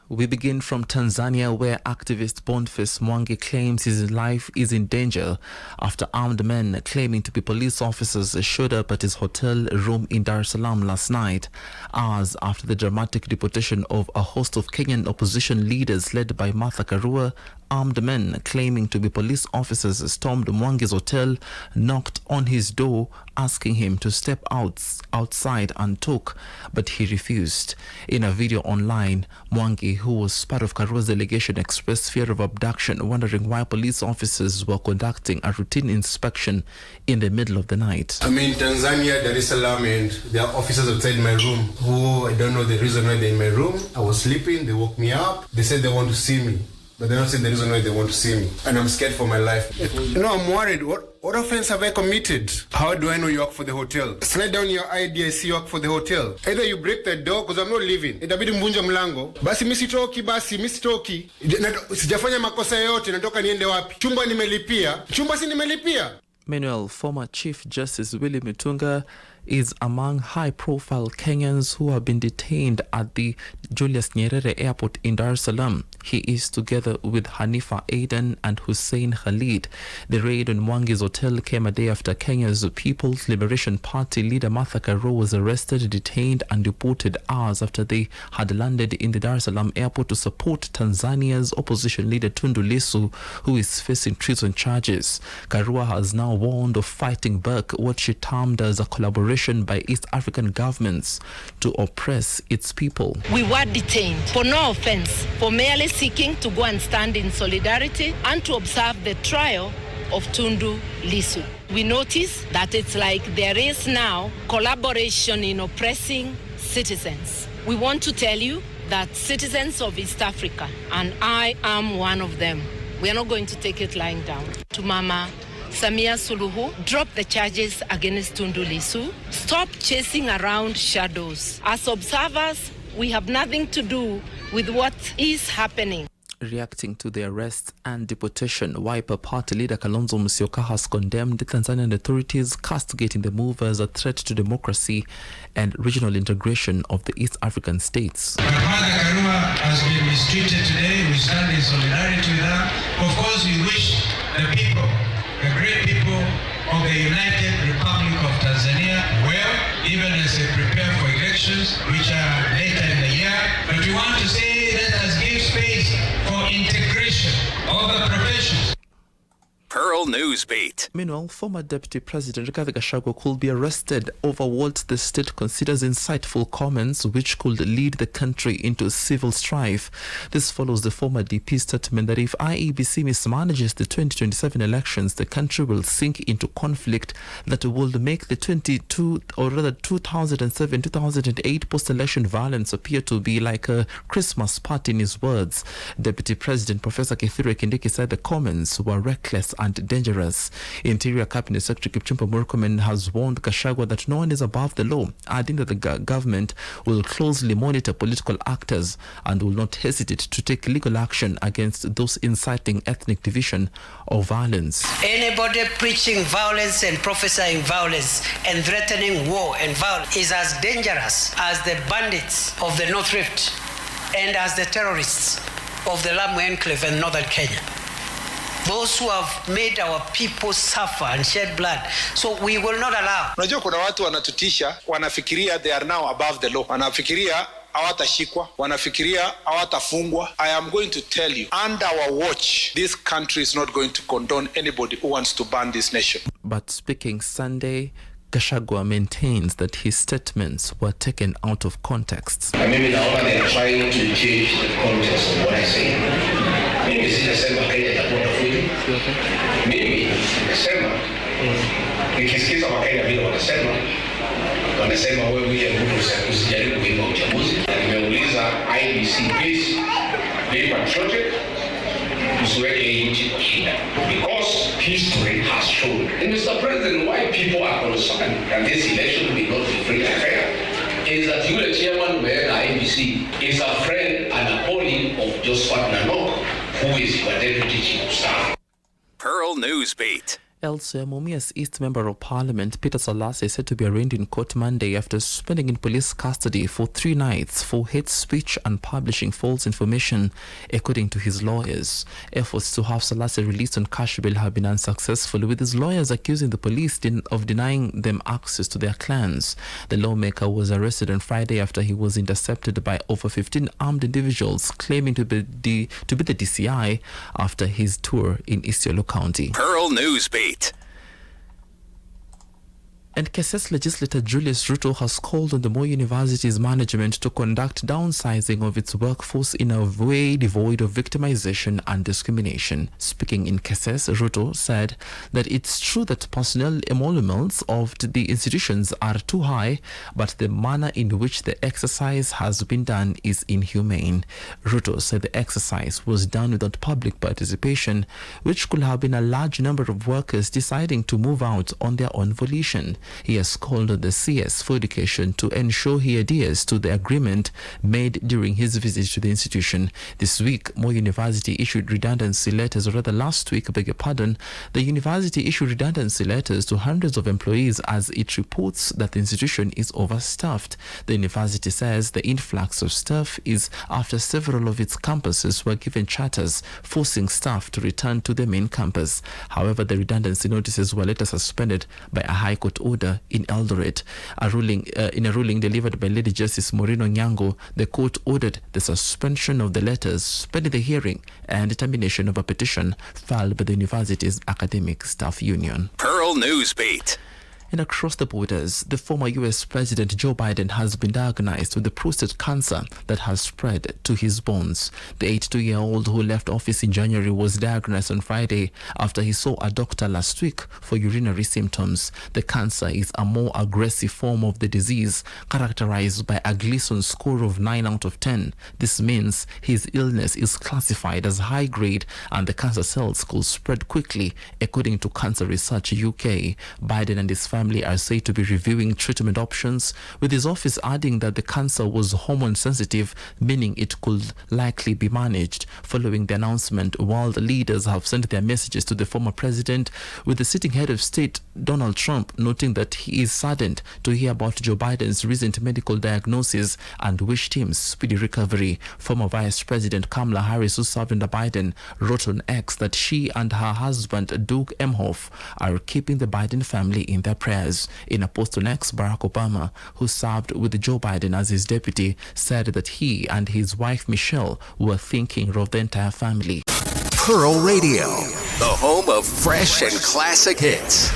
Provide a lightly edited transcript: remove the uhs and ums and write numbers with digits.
We begin from Tanzania, where activist Boniface Mwangi claims his life is in danger after armed men claiming to be police officers showed up at his hotel room in Dar es Salaam last night, hours after the dramatic deportation of a host of Kenyan opposition leaders led by Karua. Armed men claiming to be police officers stormed Mwangi's hotel, knocked on his door, asking him to step outside and talk, but he refused. In a video online, Mwangi, who was part of Karua's delegation, expressed fear of abduction, wondering why police officers were conducting a routine inspection in the middle of the night. I'm in Tanzania, Dar es Salaam, and there are officers outside my room who I don't know the reason why they're in my room. I was sleeping, they woke me up, they said they want to see me. But they're not saying the reason why they want to see me. And I'm scared for my life. No, I'm worried. What offense have I committed? How do I know you work for the hotel? Slide down your ID, I see you work for the hotel. Either you break the door, because I'm not leaving. Itabidi mvunja mlango. Basi misitoki. Sijafanya makosa yote, natoka niende wapi? Chumba si nimelipia. Meanwhile, former Chief Justice William Mutunga is among high-profile Kenyans who have been detained at the Julius Airport in Dar es Salaam. He is together with Hanifa Aden and Hussein Khalid. The raid on Mwangi's hotel came a day after Kenya's People's Liberation Party leader Karua was arrested, detained and deported hours after they had landed in the Dar es Salaam airport to support Tanzania's opposition leader Tundu Lissu, who is facing treason charges. Karua has now warned of fighting back what she termed as a collaboration by East African governments to oppress its people. We were detained for no offense, for merely seeking to go and stand in solidarity and to observe the trial of Tundu Lissu. We notice that it's like there is now collaboration in oppressing citizens. We want to tell you that citizens of East Africa, and I am one of them, we are not going to take it lying down. To Mama Samia Suluhu, drop the charges against Tundu Lissu. Stop chasing around shadows. As observers, we have nothing to do with what is happening. Reacting to the arrest and deportation, Wiper Party leader Kalonzo Musyoka has condemned the Tanzanian authorities, castigating the move as a threat to democracy and regional integration of the East African states. My mother Karua has been mistreated today. We stand in solidarity with her. Of course, we wish the people, the great people of the United Republic of Tanzania well, even as they prepare for elections, which are later in the year. But we want to say, let us give space for integration of the professions. Pearl Newsbeat. Meanwhile, former Deputy President Gachagua could be arrested over what the state considers insightful comments which could lead the country into civil strife. This follows the former DP's statement that if IEBC mismanages the 2027 elections, the country will sink into conflict that will make the 2007-2008 post-election violence appear to be like a Christmas party, in his words. Deputy President Professor Kithure Kindiki said the comments were reckless and dangerous. Interior Cabinet Secretary Kipchumba Murkomen has warned Gachagua that no one is above the law, adding that the government will closely monitor political actors and will not hesitate to take legal action against those inciting ethnic division or violence. Anybody preaching violence and prophesying violence and threatening war and violence is as dangerous as the bandits of the North Rift and as the terrorists of the Lamu Enclave in northern Kenya. Those who have made our people suffer and shed blood. So we will not allow. Unajua kuna watu wanatutisha, wanafikiria they are now above the law. Wanafikiria hawatashikwa, wanafikiria hawatafungwa. I am going to tell you, under our watch, this country is not going to condone anybody who wants to ban this nation. But speaking Sunday, Gachagua maintains that his statements were taken out of context. Maybe now they're trying to change the context of what I say. Maybe sinasema Kenya itakuwa fujo. Mimi nasema nikisikiza Wakenya vile wanasema wewe William Ruto usijaribu kuiba uchaguzi. Nimeuliza IEBC, please be patriotic. Because history has shown. And Mr. President, why people are concerned that this election will not be free and fair is that you, the chairman of the IEBC, is a friend and a colleague of Josephat Nanok, who is your deputy chief of staff. Pearl Newsbeat. Elsewhere, Mumias East Member of Parliament Peter Salasya is said to be arraigned in court Monday after spending in police custody for 3 nights for hate speech and publishing false information, according to his lawyers. Efforts to have Salasya released on cash bail have been unsuccessful, with his lawyers accusing the police of denying them access to their clans. The lawmaker was arrested on Friday after he was intercepted by over 15 armed individuals claiming to be the DCI after his tour in Isiolo County. Pearl Newsbeat. And KINGSLEY legislator Julius Ruto has called on the Moi University's management to conduct downsizing of its workforce in a way devoid of victimization and discrimination. Speaking in KINGSLEY, Ruto said that it's true that personnel emoluments of the institutions are too high, but the manner in which the exercise has been done is inhumane. Ruto said the exercise was done without public participation, which could have been a large number of workers deciding to move out on their own volition. He has called on the CS for Education to ensure he adheres to the agreement made during his visit to the institution. This week, Moi University issued redundancy letters, or rather last week, the university issued redundancy letters to hundreds of employees as it reports that the institution is overstaffed. The university says the influx of staff is after several of its campuses were given charters forcing staff to return to the main campus. However, the redundancy notices were later suspended by a High Court order in Eldoret. In a ruling delivered by Lady Justice Moreno Nyango, the court ordered the suspension of the letters pending the hearing and determination of a petition filed by the university's academic staff union. Pearl Newsbeat. And across the borders, the former U.S. President Joe Biden has been diagnosed with the prostate cancer that has spread to his bones. The 82-year-old who left office in January was diagnosed on Friday after he saw a doctor last week for urinary symptoms. The cancer is a more aggressive form of the disease, characterized by a Gleason score of 9 out of 10. This means his illness is classified as high grade and the cancer cells could spread quickly, according to Cancer Research UK. Biden and his family are said to be reviewing treatment options, with his office adding that the cancer was hormone sensitive, meaning it could likely be managed. Following the announcement, world leaders have sent their messages to the former president, with the sitting head of state Donald Trump noting that he is saddened to hear about Joe Biden's recent medical diagnosis and wished him speedy recovery. Former Vice President Kamala Harris, who served under Biden, wrote on X that she and her husband Doug Emhoff are keeping the Biden family in their prayers. In a post on X, Barack Obama, who served with Joe Biden as his deputy, said that he and his wife Michelle were thinking of the entire family. Pearl Radio, the home of fresh and classic hits.